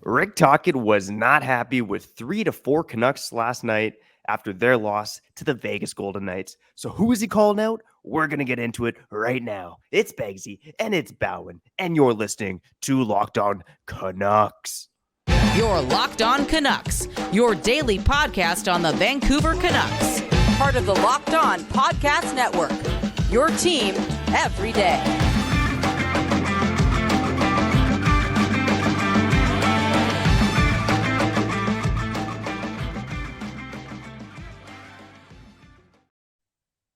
Rick Tocchet was not happy with 3-4 Canucks last night after their loss to the Vegas Golden Knights. So who is he calling out? We're going to get into it right now. It's Begsy and it's Bhawan, and you're listening to Locked On Canucks. You're Locked On Canucks, your daily podcast on the Vancouver Canucks. Part of the Locked On Podcast Network, your team every day.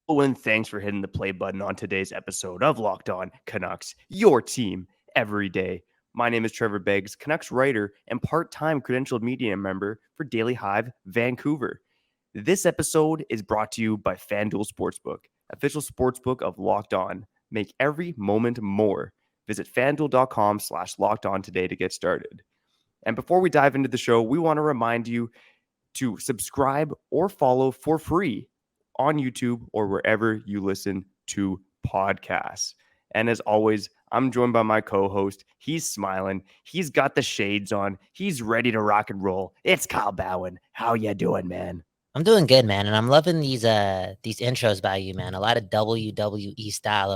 And thanks for hitting the play button on today's episode of Locked On Canucks, your team every day. My name is Trevor Beggs, Canucks writer and part-time credentialed media member for Daily Hive Vancouver. This episode is brought to you by FanDuel Sportsbook, official sportsbook of Locked On. Make every moment more. Visit FanDuel.com/LockedOn today to get started. And before we dive into the show, we want to remind you to subscribe or follow for free on YouTube or wherever you listen to podcasts. And as always, I'm joined by my co-host. He's smiling. He's got the shades on. He's ready to rock and roll. It's Kyle Bhawan. How you doing, man? I'm doing good, man. And I'm loving these intros by you, man. A lot of WWE style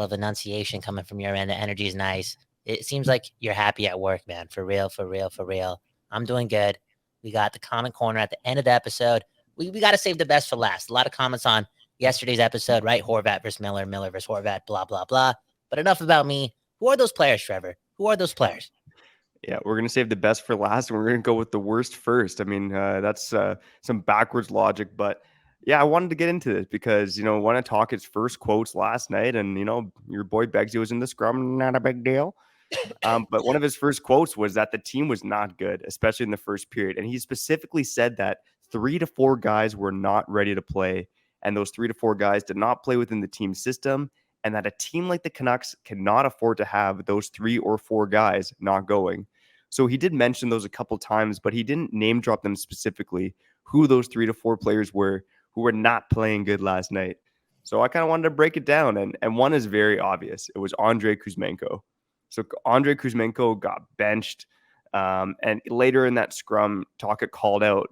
of enunciation coming from your end. The energy is nice. It seems like you're happy at work, man. For real, for real, for real. I'm doing good. We got the comment corner at the end of the episode. We got to save the best for last. A lot of comments on yesterday's episode, right? Horvat versus Miller, Miller versus Horvat, blah, blah, blah. But enough about me. Who are those players, Trevor? Who are those players? Yeah, we're going to save the best for last, and we're going to go with the worst first. I mean, that's some backwards logic. But, yeah, I wanted to get into this because, want to talk his first quotes last night. And, your boy Begsy was in the scrum. Not a big deal. But one of his first quotes was that the team was not good, especially in the first period. And he specifically said that 3 to 4 guys were not ready to play. And those 3 to 4 guys did not play within the team system. And that a team like the Canucks cannot afford to have those 3 or 4 guys not going. So he did mention those a couple times, but he didn't name drop them specifically who those 3 to 4 players were who were not playing good last night. So I kind of wanted to break it down. And one is very obvious. It was Andrei Kuzmenko. So Andrei Kuzmenko got benched. And later in that scrum, Tocchet called out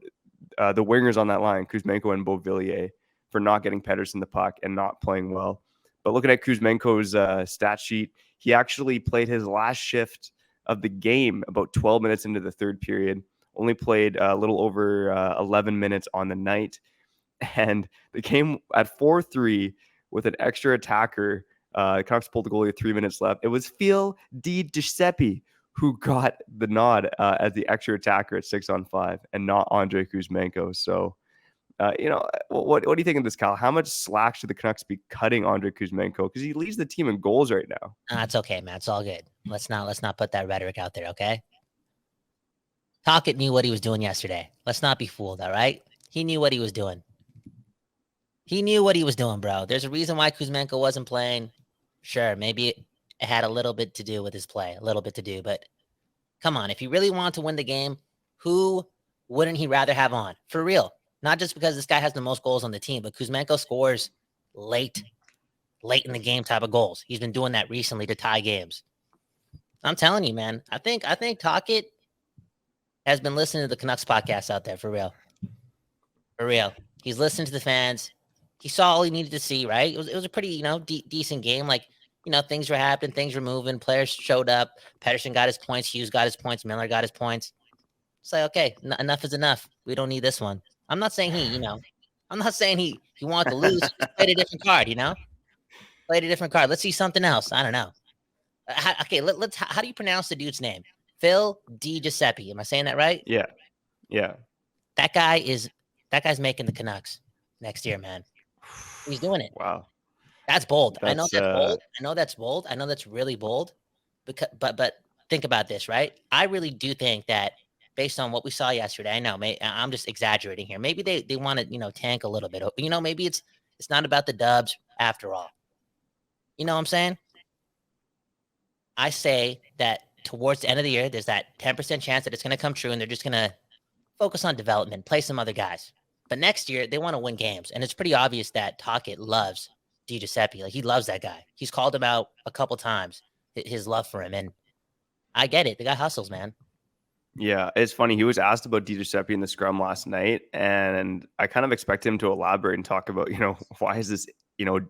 the wingers on that line, Kuzmenko and Beauvillier, for not getting Pettersson the puck and not playing well. But looking at Kuzmenko's stat sheet, he actually played his last shift of the game about 12 minutes into the third period, only played a little over 11 minutes on the night. And the game at 4-3 with an extra attacker. Canucks pulled the goalie with 3 minutes left. It was Phil Giuseppe who got the nod as the extra attacker at 6-on-5 and not Andrei Kuzmenko. So, what do you think of this, Kyle? How much slack should the Canucks be cutting Andrei Kuzmenko? Because he leads the team in goals right now. It's okay, man. It's all good. Let's not put that rhetoric out there, okay? Tocchet knew what he was doing yesterday. Let's not be fooled, all right? He knew what he was doing. He knew what he was doing, bro. There's a reason why Kuzmenko wasn't playing. Sure, maybe it had a little bit to do with his play, but come on, if he really wanted to win the game, who wouldn't he rather have on? For real. Not just because this guy has the most goals on the team, but Kuzmenko scores late in the game type of goals. He's been doing that recently to tie games. I'm telling you, man, I think Tocchet has been listening to the Canucks podcast out there, for real. For real. He's listening to the fans. He saw all he needed to see, right? It was a pretty, decent game. Like, things were happening, things were moving, players showed up. Pettersson got his points, Hughes got his points, Miller got his points. It's like, okay, enough is enough. We don't need this one. I'm not saying I'm not saying he wanted to lose. He played a different card, Played a different card. Let's see something else. I don't know. How do you pronounce the dude's name? Phil Giuseppe. Am I saying that right? Yeah. That guy's making the Canucks next year, man. He's doing it. Wow. That's bold. I know that's bold. I know that's bold. I know that's really bold. But think about this, right? I really do think that based on what we saw yesterday, I know I'm just exaggerating here. Maybe they want to, tank a little bit. Maybe it's not about the dubs after all. You know what I'm saying? I say that towards the end of the year, there's that 10% chance that it's going to come true, and they're just going to focus on development, play some other guys. But next year, they want to win games. And it's pretty obvious that Tocchet loves Di Giuseppe. Like, he loves that guy. He's called him out a couple times, his love for him. And I get it. The guy hustles, man. Yeah, it's funny. He was asked about Giuseppe in the scrum last night, and I kind of expect him to elaborate and talk about, why is this,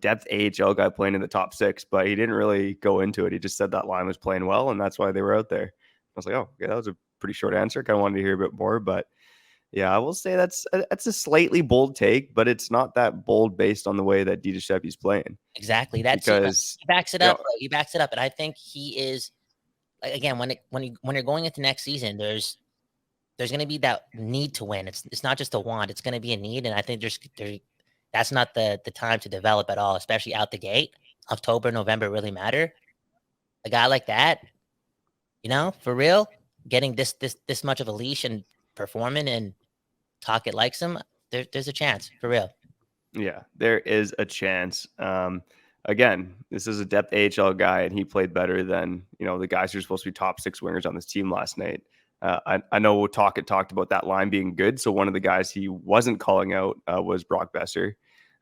depth AHL guy playing in the top six? But he didn't really go into it. He just said that line was playing well, and that's why they were out there. I was like, oh, yeah, that was a pretty short answer. Kind of wanted to hear a bit more, but yeah, I will say that's a slightly bold take, but it's not that bold based on the way that Giuseppe's playing. Exactly. That's he Because backs it up. Bro. He backs it up, and I think he is. Again, when you're going into next season, there's going to be that need to win. It's not just a want; it's going to be a need, and I think that's not the time to develop at all, especially out the gate. October, November really matter. A guy like that, for real, getting this much of a leash and performing, and Tocchet likes him. There's a chance for real. Yeah, there is a chance. Again, this is a depth AHL guy, and he played better than the guys who are supposed to be top six wingers on this team last night. I know Tocchet talked about that line being good, so one of the guys he wasn't calling out was Brock Besser.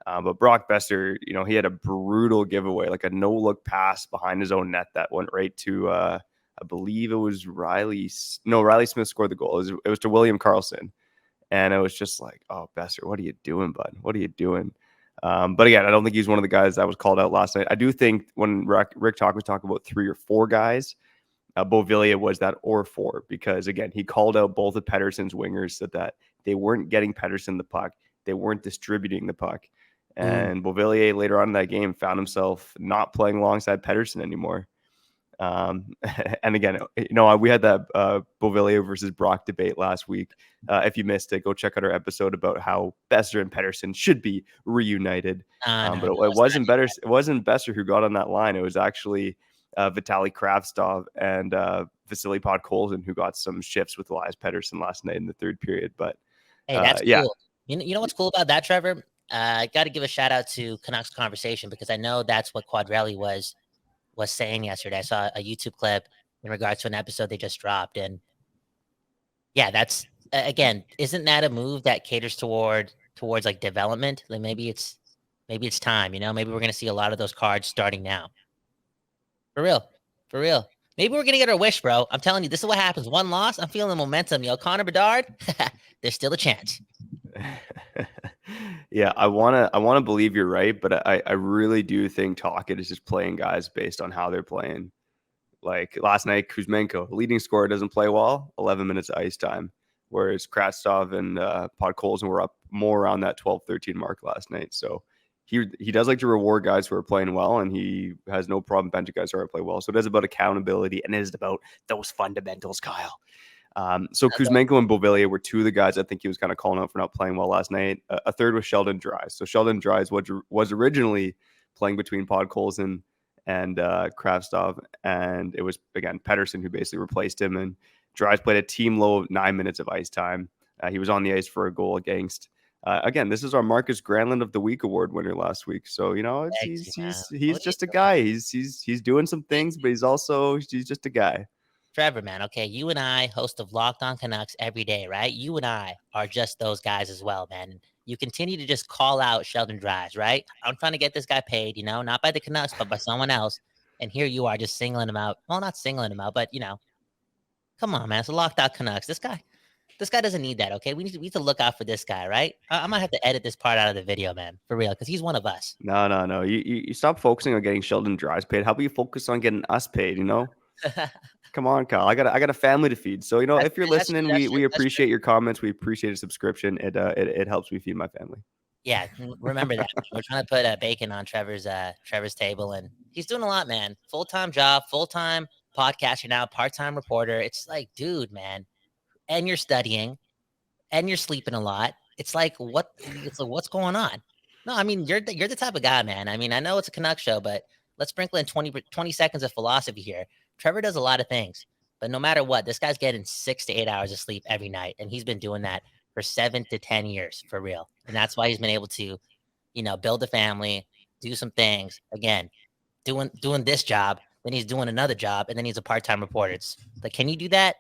But Brock Besser, he had a brutal giveaway, like a no-look pass behind his own net that went right to, I believe it was Riley. No, Riley Smith scored the goal. It was to William Karlsson. And it was just like, oh, Besser, what are you doing, bud? What are you doing? But again, I don't think he's one of the guys that was called out last night. I do think when Rick Tocchet was talking about 3 or 4 guys, Beauvillier was that or 4, because again, he called out both of Pettersson's wingers, said that they weren't getting Pettersson the puck. They weren't distributing the puck. And Beauvillier later on in that game found himself not playing alongside Pettersson anymore. And again, we had that Beauvillier versus Brock debate last week. If you missed it, go check out our episode about how Besser and Pettersson should be reunited. But it wasn't better. It wasn't Besser who got on that line. It was actually Vitaly Kravtsov and Vasily Podkolzin who got some shifts with Elias Pettersson last night in the third period. But hey, that's cool. You know what's cool about that, Trevor? I got to give a shout out to Canucks Conversation, because I know that's what Quadrelli was saying yesterday. I saw a YouTube clip in regards to an episode they just dropped, and yeah, that's again, isn't that a move that caters towards like development? Like maybe it's time. Maybe we're gonna see a lot of those cards starting now. For real. Maybe we're gonna get our wish, bro. I'm telling you, this is what happens. One loss, I'm feeling the momentum, yo. Connor Bedard, there's still a chance. Yeah, I wanna believe you're right, but I really do think Tocchet is just playing guys based on how they're playing. Like last night, Kuzmenko, leading scorer, doesn't play well, 11 minutes of ice time. Whereas Kravtsov and Podkolzin were up more around that 12-13 mark last night. So he does like to reward guys who are playing well, and he has no problem benching guys who are playing well. So it is about accountability, and it is about those fundamentals, Kyle. So Kuzmenko and Beauvillier were 2 of the guys I think he was kind of calling out for not playing well last night. A third was Sheldon Dries. So Sheldon Dries was originally playing between Podkolzin and Kravtsov, and it was again Pettersson who basically replaced him. And Dries played a team low of 9 minutes of ice time. He was on the ice for a goal against. Again, this is our Marcus Granlund of the Week award winner last week. So he's just a guy. He's doing some things, but he's just a guy. Trevor, man, okay, you and I, host of Locked On Canucks every day, right? You and I are just those guys as well, man. You continue to just call out Sheldon Dries, right? I'm trying to get this guy paid, not by the Canucks, but by someone else. And here you are just singling him out. Well, not singling him out, but, come on, man. It's a Locked Out Canucks. This guy doesn't need that, okay? We need to look out for this guy, right? I might have to edit this part out of the video, man, for real, because he's one of us. No. You stop focusing on getting Sheldon Dries paid. How about you focus on getting us paid, Come on, Kyle. I got a family to feed. So if you're listening, we appreciate your comments. We appreciate a subscription. It helps me feed my family. Yeah, remember that. We're trying to put bacon on Trevor's table, and he's doing a lot, man. Full-time job, full-time podcaster now, part-time reporter. It's like, dude, man, and you're studying, and you're sleeping a lot. It's like what's going on? No, I mean you're the type of guy, man. I mean, I know it's a Canucks show, but let's sprinkle in 20 seconds of philosophy here. Trevor does a lot of things, but no matter what, this guy's getting 6 to 8 hours of sleep every night. And he's been doing that for 7 to 10 years for real. And that's why he's been able to, build a family, do some things. Again, doing this job, then he's doing another job, and then he's a part-time reporter. It's like, can you do that?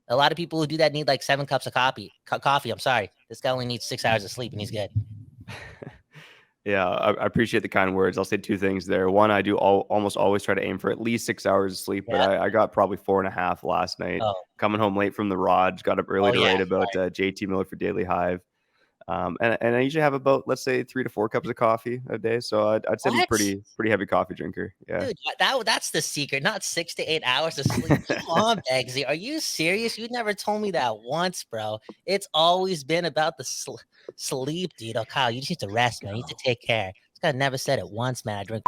A lot of people who do that need like 7 cups of coffee. I'm sorry. This guy only needs 6 hours of sleep and he's good. Yeah, I appreciate the kind words. I'll say two things there. One, I do almost always try to aim for at least 6 hours of sleep, but Yeah. I got probably 4.5 last night. Oh, Coming home late from the Raj, got up early oh to yeah. write about JT Miller for Daily Hive. And I usually have about, let's say, 3 to 4 cups of coffee a day. So I'd say I'm a What? pretty heavy coffee drinker. Yeah. Dude, that's the secret, not 6 to 8 hours of sleep. Come on, Begsy. Are you serious? You never told me that once, bro. It's always been about the sleep, dude. Oh, Kyle, you just need to rest, man. You need to take care. This guy never said it once, man. I drink.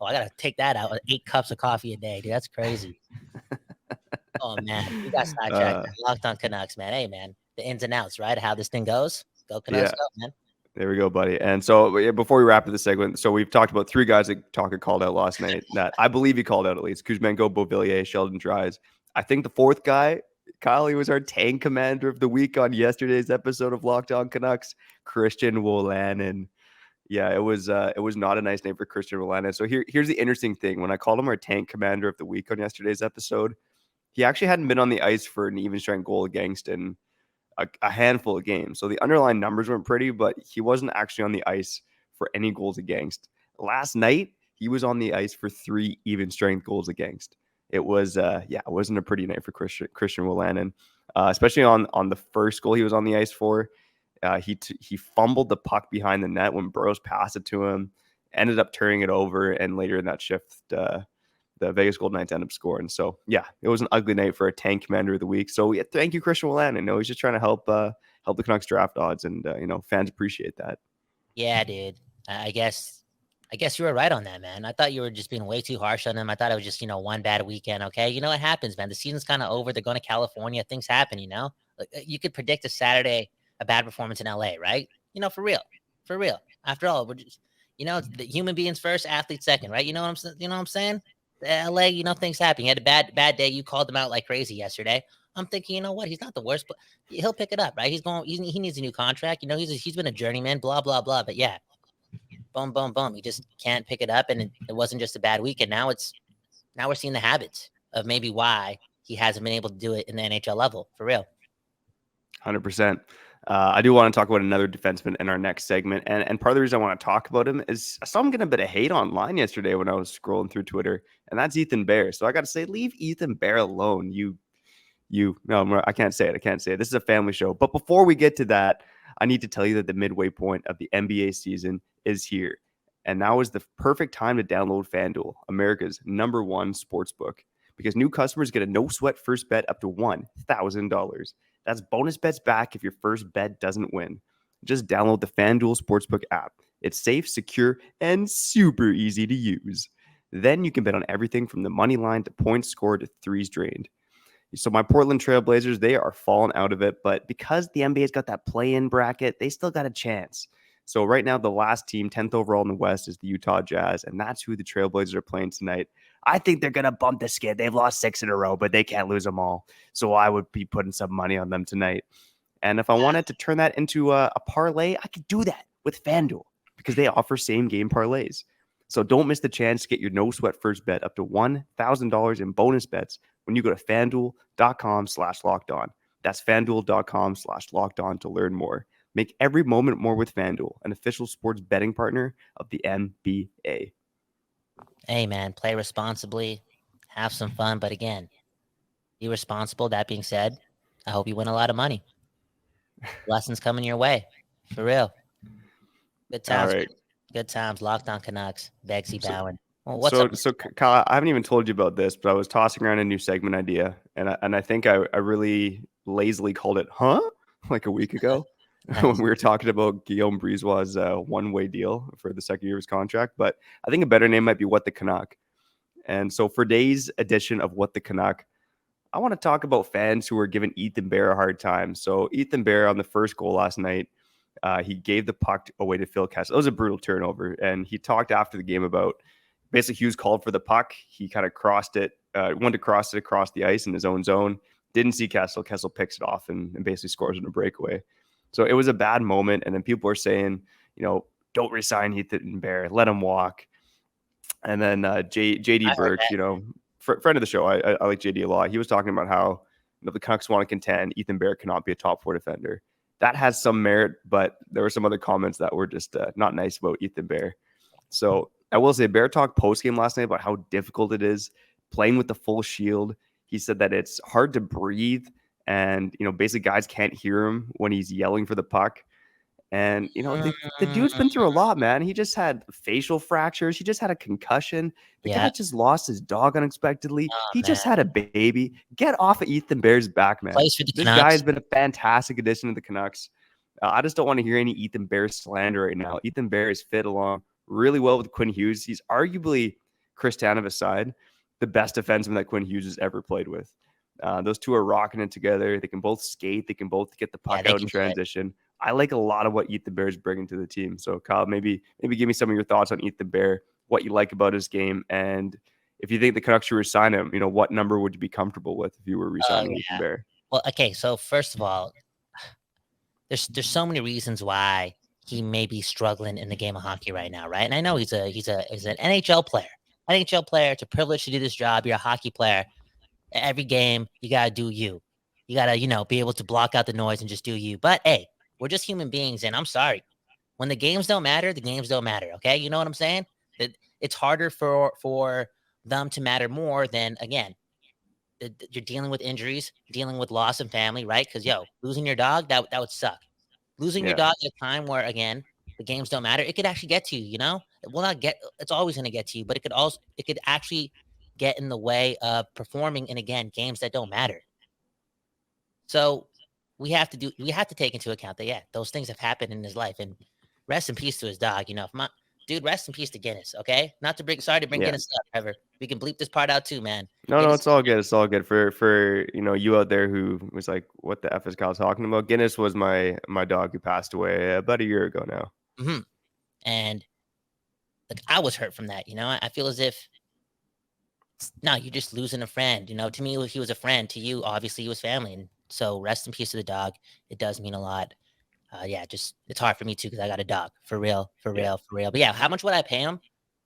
Oh, I gotta take that out. 8 cups of coffee a day, dude. That's crazy. Oh man, we got sidetracked. Uh, Locked on Canucks, man. Hey, man, the ins and outs, right? How this thing goes. Go Canucks, yeah. go, man. There we go, buddy. And so before we wrap up the segment, so we've talked about 3 guys that Tocchet called out last night that I believe he called out at least. Kuzmenko, Beauvillier, Sheldon Dries. I think the 4th guy, Kyle, he was our tank commander of the week on yesterday's episode of Locked On Canucks, Christian Wolanin. Yeah, it was not a nice name for Christian Wolanin. So here's the interesting thing. When I called him our tank commander of the week on yesterday's episode, he actually hadn't been on the ice for an even strength goal against in a handful of games. So the underlying numbers weren't pretty, but he wasn't actually on the ice for any goals against. Last night, he was on the ice for 3 even strength goals against. It was, it wasn't a pretty night for Christian Wolanin, especially on the first goal he was on the ice for. He fumbled the puck behind the net when Burrows passed it to him, ended up turning it over, and later in that shift, the Vegas Golden Knights end up scoring. So yeah, it was an ugly night for a tank commander of the week. So yeah, thank you, Christian Wolanin. I know he's just trying to help the Canucks draft odds, and fans appreciate that. Yeah, dude. I guess you were right on that, man. I thought you were just being way too harsh on him. I thought it was just, one bad weekend. Okay. You know what happens, man. The season's kind of over. They're going to California. Things happen, Like, you could predict a Saturday, a bad performance in LA, right? For real. For real. After all, we're just, it's the human beings first, athletes second, right? You know what I'm saying? LA, things happen. He had a bad day. You called him out like crazy yesterday. I'm thinking, you know what? He's not the worst, but he'll pick it up, right? He needs a new contract. He's been a journeyman, blah, blah, blah. But yeah, boom, boom, boom. He just can't pick it up. And it wasn't just a bad weekend. Now we're seeing the habits of maybe why he hasn't been able to do it in the NHL level, for real. 100%. I do want to talk about another defenseman in our next segment. And part of the reason I want to talk about him is I saw him get a bit of hate online yesterday when I was scrolling through Twitter, and that's Ethan Bear. So I got to say, leave Ethan Bear alone. No, I can't say it. This is a family show. But before we get to that, I need to tell you that the midway point of the NBA season is here. And now is the perfect time to download FanDuel, America's #1 sportsbook, because new customers get a no-sweat first bet up to $1,000. That's bonus bets back if your first bet doesn't win. Just download the FanDuel Sportsbook app. It's safe, secure, and super easy to use. Then you can bet on everything from the money line to points scored to threes drained. So my Portland Trailblazers, they are falling out of it, but because the NBA's got that play-in bracket, they still got a chance. So right now, the last team, 10th overall in the West, is the Utah Jazz, and that's who the Trailblazers are playing tonight. I think they're going to bump the skid. They've lost 6 in a row, but they can't lose them all. So I would be putting some money on them tonight. And if I wanted to turn that into a parlay, I could do that with FanDuel because they offer same-game parlays. So don't miss the chance to get your no-sweat first bet up to $1,000 in bonus bets when you go to FanDuel.com/lockedon. That's FanDuel.com/lockedon to learn more. Make every moment more with FanDuel, an official sports betting partner of the NBA. Hey, man, play responsibly, have some fun, but again, be responsible. That being said, I hope you win a lot of money. Lessons coming your way, for real. Good times. All right. Good times. Locked on Canucks. Begsy Bhawan. Well, what's up? So Kyle, I haven't even told you about this, but I was tossing around a new segment idea, and I think I really lazily called it like a week ago when we were talking about Guillaume Brisebois' one-way deal for the second year of his contract. But I think a better name might be What the Canuck. And so for today's edition of What the Canuck, I want to talk about fans who are giving Ethan Bear a hard time. So Ethan Bear on the first goal last night, he gave the puck away to Phil Kessel. It was a brutal turnover, and he talked after the game about basically Hughes called for the puck. He kind of crossed it, wanted to cross it across the ice in his own zone. Didn't see Kessel. Kessel picks it off and basically scores in a breakaway. So it was a bad moment. And then people are saying, don't resign Ethan Bear, let him walk. And then JD Burke, friend of the show, I like JD a lot. He was talking about how the Canucks want to contend. Ethan Bear cannot be a top 4 defender. that has some merit, but there were some other comments that were just not nice about Ethan Bear. So I will say Bear talked post game last night about how difficult it is playing with the full shield. He said that it's hard to breathe, and basically guys can't hear him when he's yelling for the puck. And the dude's been through a lot, man. He just had facial fractures. He just had a concussion. The guy Yeah. just lost his dog unexpectedly. Oh, He man. just had a baby. Get off of Ethan Bear's back, man. Plays for the This guy Canucks. has been a fantastic addition to the Canucks. I just don't want to hear any Ethan Bear slander right now. Ethan Bear is fit along really well with Quinn Hughes. He's arguably, Chris Tanev aside, the best defenseman that Quinn Hughes has ever played with. Those two are rocking it together. They can both skate. They can both get the puck out in transition. I like a lot of what Ethan Bear is bringing to the team. So, Kyle, maybe give me some of your thoughts on Ethan Bear, what you like about his game, and if you think the Canucks should resign him, what number would you be comfortable with if you were resigning Ethan Bear? Well, okay. So first of all, there's so many reasons why he may be struggling in the game of hockey right now, right? And I know he's an NHL player. It's a privilege to do this job. You're a hockey player. Every game, you gotta do you. You gotta, be able to block out the noise and just do you. But hey, we're just human beings, and I'm sorry. When the games don't matter, the games don't matter. Okay, you know what I'm saying? It's harder for them to matter more than, again, you're dealing with injuries, dealing with loss of family, right? Because losing your dog, that would suck. Losing your dog at a time where, again, the games don't matter, it could actually get to you. It will not get. It's always going to get to you, but it could actually get in the way of performing in, again, games that don't matter. So we have to take into account that those things have happened in his life, and rest in peace to his dog. Dude, rest in peace to Guinness. Okay, sorry to bring Guinness up, Trevor. We can bleep this part out too, man. No, it's all good. It's all good for you out there who was like, "What the f is Kyle talking about?" Guinness was my dog who passed away about a year ago now. Mm-hmm. And I was hurt from that. I feel as if you're just losing a friend. To me, he was a friend. To you, obviously, he was family. And so, rest in peace to the dog. It does mean a lot. Just it's hard for me too because I got a dog. For real. But how much would I pay him?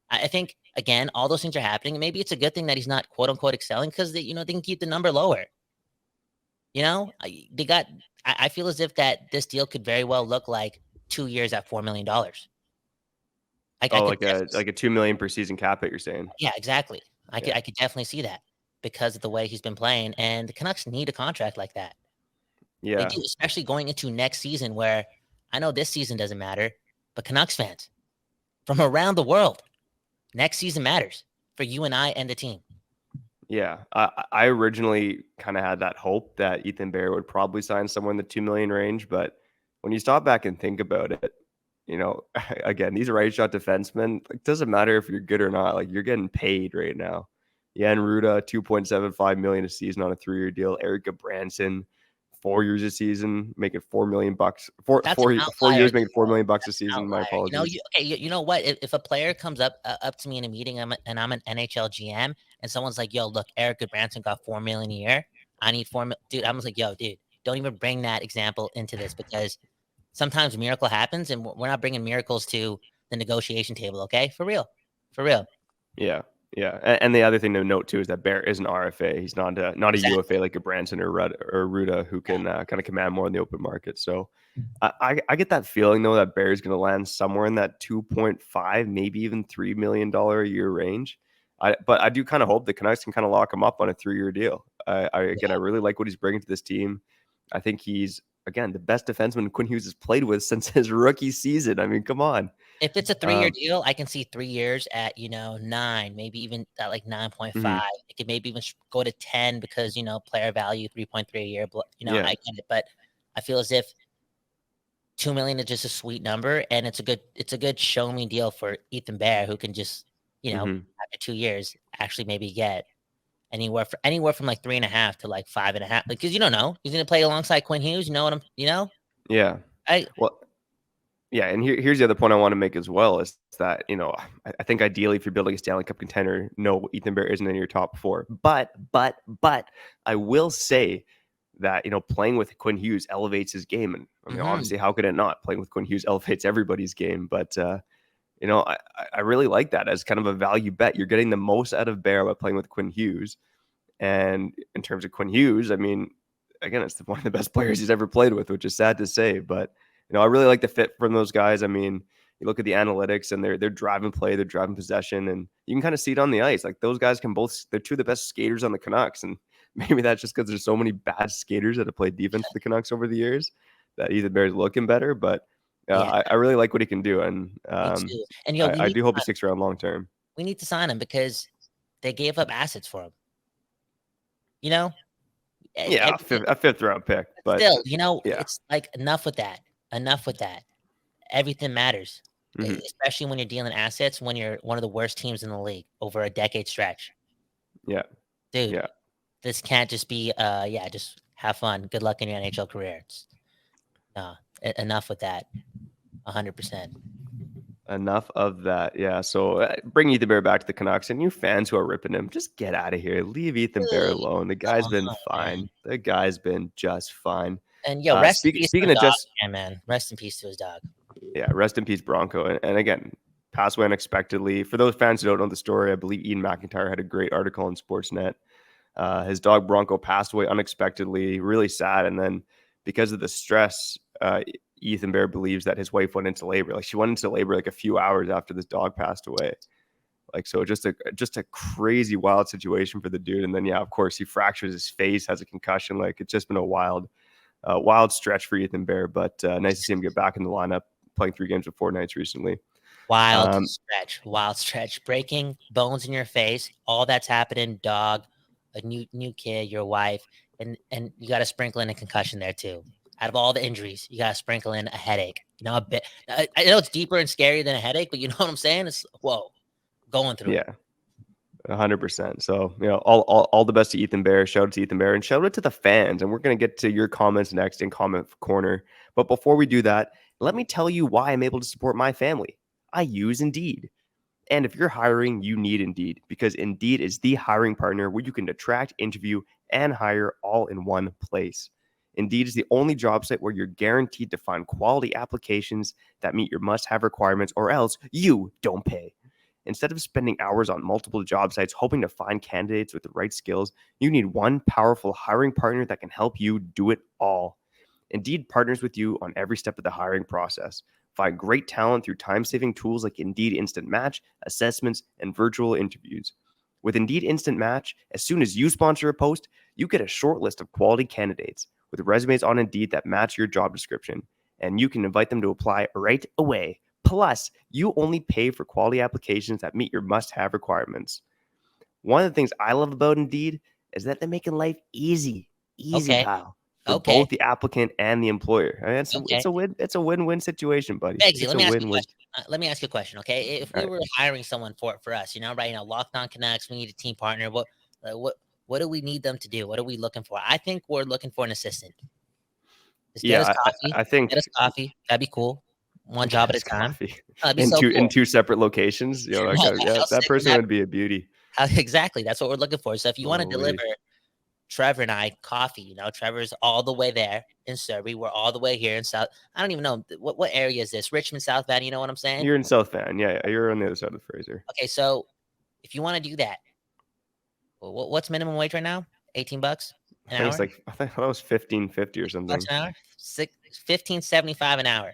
I think, again, all those things are happening. Maybe it's a good thing that he's not quote unquote excelling because they can keep the number lower. I feel as if that this deal could very well look like 2 years at $4 million. Like a $2 million per season cap hit, you're saying? Yeah, exactly. I could definitely see that because of the way he's been playing, and the Canucks need a contract like that. Yeah, they do, especially going into next season, where I know this season doesn't matter, but Canucks fans from around the world, next season matters for you and I and the team. Yeah, I originally kind of had that hope that Ethan Bear would probably sign somewhere in the 2 million range, but when you stop back and think about it, again, these right shot defensemen, it doesn't matter if you're good or not. Like, you're getting paid right now. Jan Ruda, $2.75 million a season on a 3-year deal. Erica Branson, 4 years a season, making $4 million. 4 years, making $4 million a season. My apologies. You know what? If a player comes up to me in a meeting and I'm an NHL GM and someone's like, "Yo, look, Erica Branson got $4 million a year. I need $4 million." Dude, I'm just like, "Yo, dude, don't even bring that example into this because sometimes a miracle happens, and we're not bringing miracles to the negotiation table." Okay, for real. Yeah. Yeah, and the other thing to note too is that Bear is an RFA. He's not a UFA like a Branson or Ruda who can kind of command more in the open market. So I get that feeling though that Bear is going to land somewhere in that 2.5, maybe even $3 million a year range. But I do kind of hope the Canucks can kind of lock him up on a 3-year deal. I really like what he's bringing to this team. I think he's, again, the best defenseman Quinn Hughes has played with since his rookie season. I mean, come on. If it's a 3-year deal, I can see 3 years at 9, maybe even at like 9.5. It could maybe even go to 10 because player value 3.3 a year. I get it, but I feel as if $2 million is just a sweet number, and it's a good show me deal for Ethan Bear, who can just after 2 years actually maybe get anywhere from like 3.5 to like 5.5, because you don't know he's going to play alongside Quinn Hughes. You know what I'm. Yeah. Yeah, and here's the other point I want to make as well is that, I think ideally if you're building a Stanley Cup contender, no, Ethan Bear isn't in your top 4. But I will say that, playing with Quinn Hughes elevates his game. And I mean, obviously, how could it not? Playing with Quinn Hughes elevates everybody's game. But, I really like that as kind of a value bet. You're getting the most out of Bear by playing with Quinn Hughes. And in terms of Quinn Hughes, I mean, again, it's one of the best players he's ever played with, which is sad to say. But I really like the fit from those guys. I mean, you look at the analytics and they're driving play, they're driving possession, and you can kind of see it on the ice. Like those guys they're two of the best skaters on the Canucks, and maybe that's just because there's so many bad skaters that have played defense for the Canucks over the years that Ethan Bear's looking better. But Yeah, I really like what he can do, and me too. And I do hope he sticks around long term. we need to sign him because they gave up assets for him. You know, Yeah, a fifth round pick, but still, yeah. it's like enough with that. Enough with that. Everything matters, Mhm. especially when you're dealing assets when you're one of the worst teams in the league over a decade stretch. Yeah, Dude, yeah. this can't just be just have fun. Good luck in your NHL career. Enough with that. 100%. Enough of that. Yeah. So bring Ethan Bear back to the Canucks, and you fans who are ripping him, just get out of here. Leave Ethan Bear Dude, alone. The come guy's been on, man. fine. The guy's been just fine. And rest in peace to Speaking his of dog, just, man. Rest in peace to his dog. yeah, rest in peace, Bronco. And again, passed away unexpectedly. For those fans who don't know the story, I believe Ian McIntyre had a great article on Sportsnet. His dog Bronco passed away unexpectedly, really sad. And then because of the stress, Ethan Bear believes that his wife went into labor. Like she went into labor like a few hours after this dog passed away. Like, so just a crazy wild situation for the dude. And then, yeah, of course he fractures his face, has a concussion. Like it's just been a wild stretch for Ethan Bear, but nice to see him get back in the lineup, playing 3 games with 4 nights recently. Wild stretch, breaking bones in your face. All that's happening, dog, a new kid, your wife, and you got to sprinkle in a concussion there too. Out of all the injuries, you got to sprinkle in a headache. A bit. I know it's deeper and scarier than a headache, but you know what I'm saying? It's going through. Yeah. 100%. So, all the best to Ethan Bear. Shout out to Ethan Bear and shout out to the fans. And we're going to get to your comments next in comment corner. But before we do that, let me tell you why I'm able to support my family. I use Indeed. And if you're hiring, you need Indeed because Indeed is the hiring partner where you can attract, interview, and hire all in one place. Indeed is the only job site where you're guaranteed to find quality applications that meet your must-have requirements or else you don't pay. Instead of spending hours on multiple job sites hoping to find candidates with the right skills, you need one powerful hiring partner that can help you do it all. Indeed partners with you on every step of the hiring process. Find great talent through time-saving tools like Indeed Instant Match, assessments, and virtual interviews. With Indeed Instant Match, as soon as you sponsor a post, you get a short list of quality candidates with resumes on Indeed that match your job description, and you can invite them to apply right away. Plus, you only pay for quality applications that meet your must-have requirements. One of the things I love about Indeed is that they're making life easy, pal, for both the applicant and the employer. I mean, it's a win-win situation, buddy. Begsy, It's a win-win. Let me ask you a question, okay? If we were hiring someone for us, right now, Locked On Canucks, we need a team partner. What do we need them to do? What are we looking for? I think we're looking for an assistant. Just get us coffee. I think get us coffee. That'd be cool. One job at a time. In two separate locations. That person would be a beauty. Exactly. That's what we're looking for. So if you want to deliver Trevor and I coffee, Trevor's all the way there in Surrey. We're all the way here in South. I don't even know what area is this? Richmond, South Van. You know what I'm saying? You're in South Van. Yeah. You're on the other side of the Fraser. Okay. So if you want to do that, what's minimum wage right now? $18 an hour? I think that was $15.50 or something. $15 an hour? $15.75 an hour.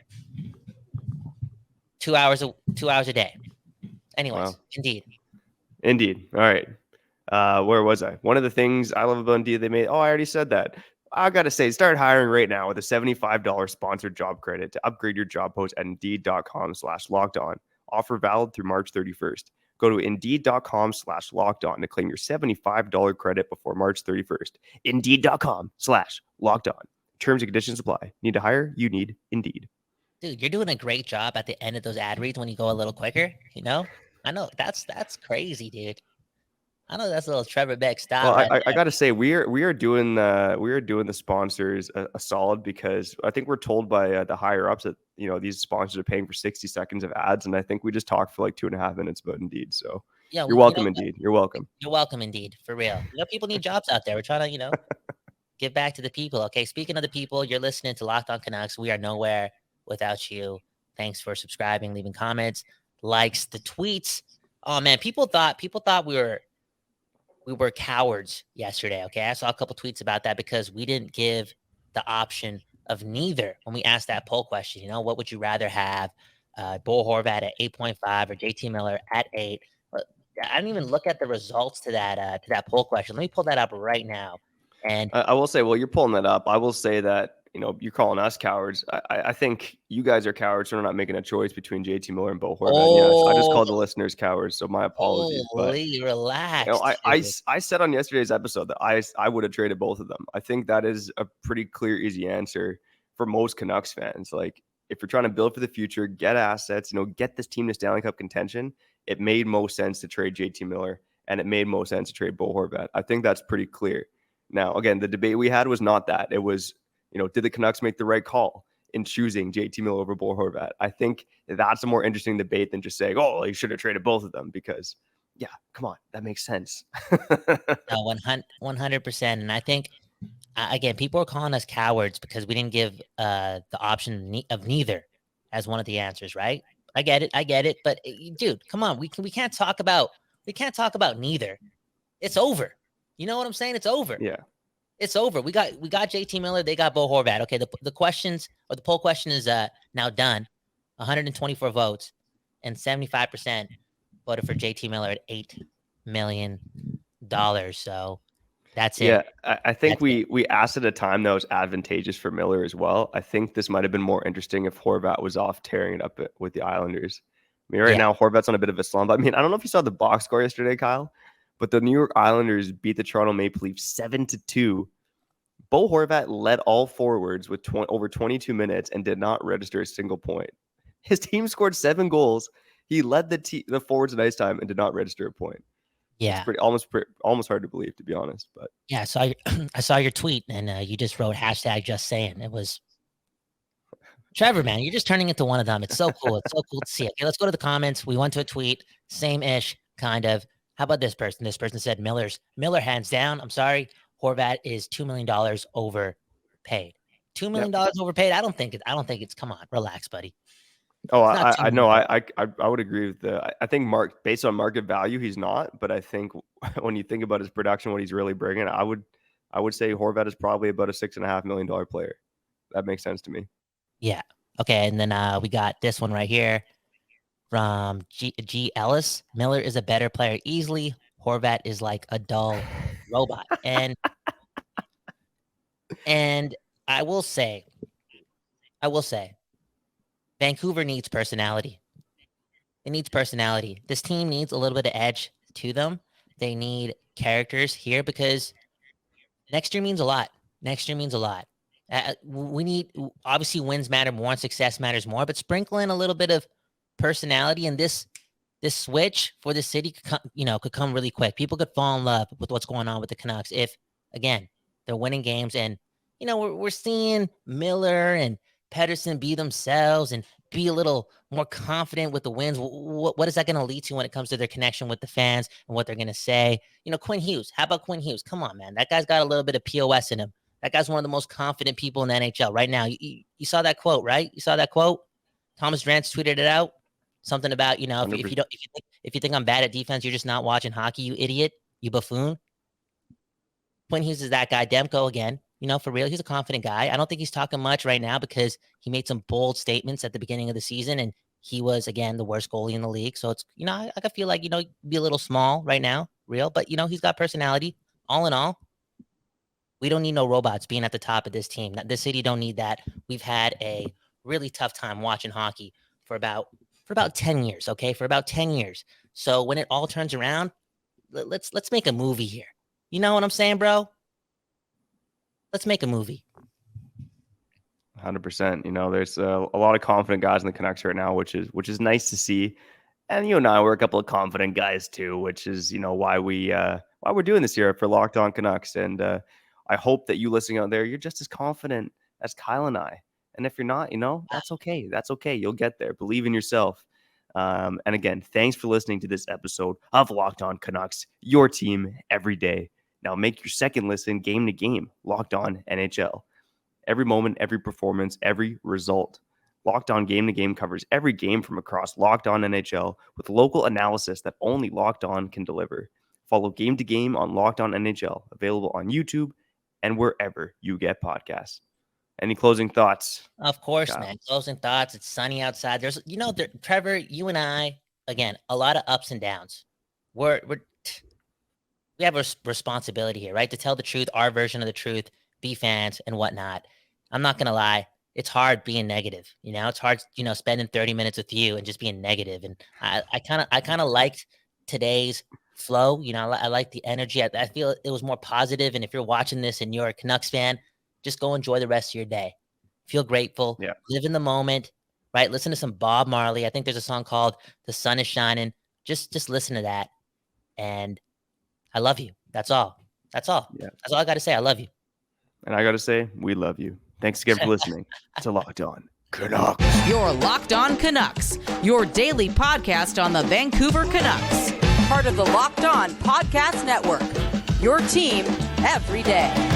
2 hours a day. Anyways, wow. Indeed. All right. Where was I? One of the things I love about Indeed, they made. Oh, I already said that. I got to say, start hiring right now with a $75 sponsored job credit to upgrade your job post at Indeed.com/lockedon. Offer valid through March 31st. Go to Indeed.com/lockedon to claim your $75 credit before March 31st. Indeed.com/lockedon. Terms and conditions apply. Need to hire? You need Indeed. Dude, you're doing a great job at the end of those ad reads when you go a little quicker. I know that's crazy, dude. I know that's a little Trevor Beck style. Well, I got to say, we are doing the sponsors a solid because I think we're told by the higher ups that these sponsors are paying for 60 seconds of ads, and I think we just talked for like 2.5 minutes about Indeed. So yeah, you're welcome, Indeed. You're welcome. You're welcome, Indeed, for real. People need jobs out there. We're trying to give back to the people. Okay, speaking of the people, you're listening to Locked On Canucks. We are nowhere without you. Thanks for subscribing, leaving comments, likes, the tweets. Oh man, people thought we were we were cowards yesterday. Okay, I saw a couple tweets about that because we didn't give the option of neither when we asked that poll question. You know, what would you rather have, Bo Horvat at 8.5 or JT Miller at 8? I didn't even look at the results to that poll question. Let me pull that up right now. And I will say, well, you're pulling that up. I will say that, you're calling us cowards. I think you guys are cowards for not making a choice between JT Miller and Bo Horvat. And yes, I just oh, called the listeners cowards, so my apologies. But holy, relax, I said on yesterday's episode that I would have traded both of them. I think that is a pretty clear, easy answer for most Canucks fans. Like, if you're trying to build for the future, get assets, get this team to Stanley Cup contention, it made most sense to trade JT Miller, and it made most sense to trade Bo Horvat. I think that's pretty clear. Now, again, the debate we had was not that. It was, did the Canucks make the right call in choosing JT Miller over Bo Horvat? I think that's a more interesting debate than just saying, oh, you should have traded both of them, because, yeah, come on, that makes sense. No, 100%. And I think, again, people are calling us cowards because we didn't give the option of neither as one of the answers, right? I get it. But dude, come on, we can't talk about neither. It's over. You know what I'm saying? It's over. Yeah. It's over. We got JT Miller. They got Bo Horvat. Okay, the questions, or the poll question is now done. 124 votes, and 75% voted for JT Miller at $8 million. So that's it. Yeah, I think we asked at a time that was advantageous for Miller as well. I think this might have been more interesting if Horvat was off tearing it up with the Islanders. I mean, right now, Horvat's on a bit of a slump. I mean, I don't know if you saw the box score yesterday, Kyle, but the New York Islanders beat the Toronto Maple Leafs 7-2. Bo Horvat led all forwards with over 22 minutes and did not register a single point. His team scored 7 goals. He led the forwards at ice time and did not register a point. Yeah, it's almost hard to believe, to be honest. But yeah, I saw your tweet, and you just wrote #JustSaying. It was Trevor, man. You're just turning into one of them. It's so cool. It's so cool to see it. Okay, let's go to the comments. We went to a tweet, same-ish, kind of. How about this person? This person said Miller hands down. I'm sorry, Horvat is $2 million overpaid. $2 million overpaid. I don't think it's. Come on, relax, buddy. Oh, I know. I would agree with I think based on market value, he's not. But I think when you think about his production, what he's really bringing, I would say Horvat is probably about a $6.5 million player. That makes sense to me. Yeah. Okay. And then we got this one right here from G Ellis. Miller is a better player easily. Horvat is like a dull robot. And I will say, Vancouver needs personality. It needs personality. This team needs a little bit of edge to them. They need characters here because next year means a lot. We need, obviously, wins matter more and success matters more, but sprinkle in a little bit of personality, and this switch for the city could come really quick. People could fall in love with what's going on with the Canucks if, again, they're winning games, and we're seeing Miller and Pedersen be themselves and be a little more confident with the wins. What is that going to lead to when it comes to their connection with the fans and what they're going to say? Quinn Hughes. How about Quinn Hughes? Come on, man. That guy's got a little bit of POS in him. That guy's one of the most confident people in the NHL right now. You saw that quote, right? You saw that quote? Thomas Drance tweeted it out. Something about, if you think I'm bad at defense, you're just not watching hockey, you idiot, you buffoon. Quinn Hughes is that guy. Demko again. For real, he's a confident guy. I don't think he's talking much right now because he made some bold statements at the beginning of the season, and he was, again, the worst goalie in the league. So it's, I feel like, be a little small right now, real, but, he's got personality. All in all, we don't need no robots being at the top of this team. The city don't need that. We've had a really tough time watching hockey for about 10 years, okay? For about 10 years. So when it all turns around, let's make a movie here. You know what I'm saying, bro? Let's make a movie. 100%. There's a lot of confident guys in the Canucks right now, which is nice to see. And you and I, we're a couple of confident guys too, which is why we're doing this here for Locked On Canucks. And I hope that you listening out there, you're just as confident as Kyle and I. And if you're not, that's okay. That's okay. You'll get there. Believe in yourself. And again, thanks for listening to this episode of Locked On Canucks, your team every day. Now make your second listen game to game, Locked On NHL. Every moment, every performance, every result. Locked On Game to Game covers every game from across Locked On NHL with local analysis that only Locked On can deliver. Follow Game to Game on Locked On NHL, available on YouTube and wherever you get podcasts. Any closing thoughts? Of course, Kyle? man. Closing thoughts. It's sunny outside. There's, Trevor, you and I, again, a lot of ups and downs. We have a responsibility here, right? To tell the truth, our version of the truth, be fans and whatnot. I'm not going to lie. It's hard being negative. It's hard, spending 30 minutes with you and just being negative. And I kind of liked today's flow. I like the energy. I feel it was more positive. And if you're watching this and you're a Canucks fan, just go enjoy the rest of your day. Feel grateful. Yeah. Live in the moment, right? Listen to some Bob Marley. I think there's a song called "The Sun Is Shining." Just listen to that. And I love you. That's all. That's all. Yeah. That's all I got to say. I love you. And I got to say, we love you. Thanks again for listening to Locked On Canucks. Your Locked On Canucks, your daily podcast on the Vancouver Canucks. Part of the Locked On Podcast Network, your team every day.